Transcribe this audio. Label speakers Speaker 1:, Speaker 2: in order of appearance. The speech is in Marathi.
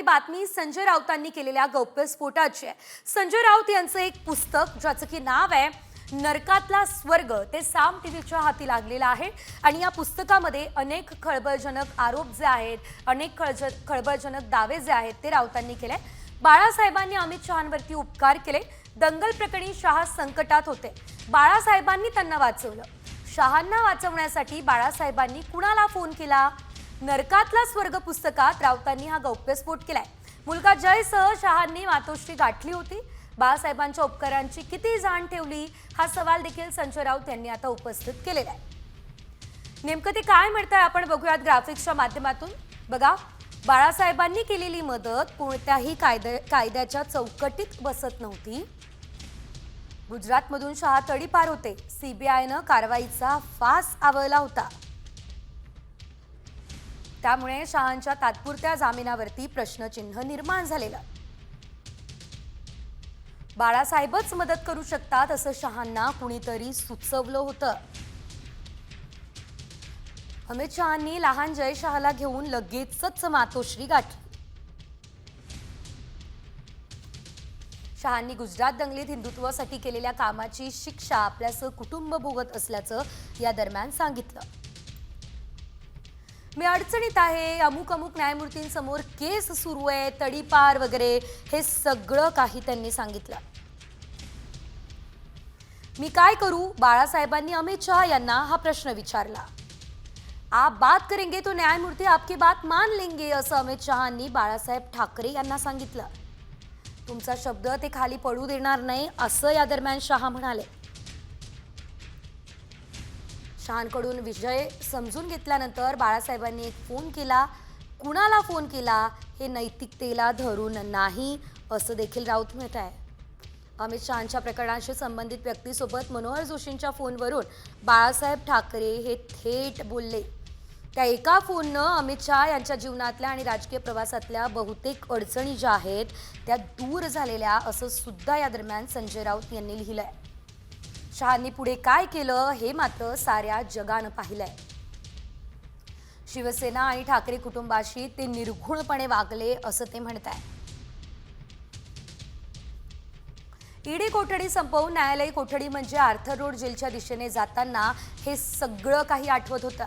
Speaker 1: बातमी संजय राऊतांनी केलेल्या गौप्यस्फोटाची आहे। संजय राऊत यांचं एक पुस्तक ज्याचं की नाव आहे नरकातला स्वर्ग ते साम टीव्हीच्या हाती लागलेलं आहे आणि या पुस्तकामध्ये अनेक खळबळजनक आरोप जे आहेत, अनेक खळबळजनक दावे जे आहेत ते राऊतांनी केले। बाळासाहेबांनी अमित शहांवरती उपकार केले। दंगल प्रकरणी शहा संकटात होते, बाळासाहेबांनी त्यांना वाचवलं। शहांना वाचवण्यासाठी बाळासाहेबांनी कुणाला फोन केला? नरकातला स्वर्ग पुस्तकात राऊतांनी हा गौप्यस्फोट केलाय। मुलगा जयसह शहांनी मातोश्री गाठली होती। बाळासाहेबांच्या उपकारांची किती जाण ठेवली हा सवाल देखील संजय राऊत यांनी आता उपस्थित केलेला आहे। नेमकं ते काय म्हणताय आपण बघूयात ग्राफिक्सच्या माध्यमातून। बघा, बाळासाहेबांनी केलेली मदत कोणत्याही कायद्याच्या चौकटीत बसत नव्हती। गुजरातमधून शहा तडीपार होते, सीबीआयनं कारवाईचा फास आवळला होता। त्यामुळे शहांच्या तात्पुरत्या जामिनावरती प्रश्नचिन्ह निर्माण झालेलं। बाळासाहेबच मदत करू शकतात असं शहांना कुणीतरी सुचवलं होतं। अमित शहांनी लहान जय शहाला घेऊन लगेचच मातोश्री गाठली। शहांनी गुजरात दंगलीत हिंदुत्वासाठी केलेल्या कामाची शिक्षा आपल्याचं कुटुंब भोगत असल्याचं या दरम्यान सांगितलं। मी अडचणीत आहे, अमुक न्यायमूर्तींसमोर केस सुरू आहे, तडीपार वगैरे हे सगळं काही त्यांनी सांगितलं। मी काय करू? बाळासाहेबांनी अमित शहा यांना हा प्रश्न विचारला। आप बात करेंगे तो न्यायमूर्ती आपकी बात मान लेंगे असं अमित शहांनी बाळासाहेब ठाकरे यांना सांगितलं। तुमचा शब्द ते खाली पडू देणार नाही असं या दरम्यान शहा म्हणाले। शहांकडून विषय समजून घेतल्यानंतर बाळासाहेबांनी एक फोन केला। कुणाला फोन केला हे नैतिकतेला धरून नाही असं देखील राऊत म्हणत आहे। अमित शहांच्या प्रकरणाशी संबंधित व्यक्तीसोबत मनोहर जोशींच्या फोनवरून बाळासाहेब ठाकरे हे थेट बोलले। त्या एका फोननं अमित शहा यांच्या जीवनातल्या आणि राजकीय प्रवासातल्या बहुतेक अडचणी ज्या आहेत त्या दूर झालेल्या असं सुद्धा या दरम्यान संजय राऊत यांनी लिहिलंय। शहांनी पुढे काय केलं हे मात्र साऱ्या जगानं पाहिलंय। शिवसेना आणि ठाकरे कुटुंबाशी ते निर्घुणपणे वागले असं ते म्हणताय। ईडी कोठडी संपवून न्यायालयीन कोठडी म्हणजे आर्थर रोड जेलच्या दिशेने जाताना हे सगळं काही आठवत होतं।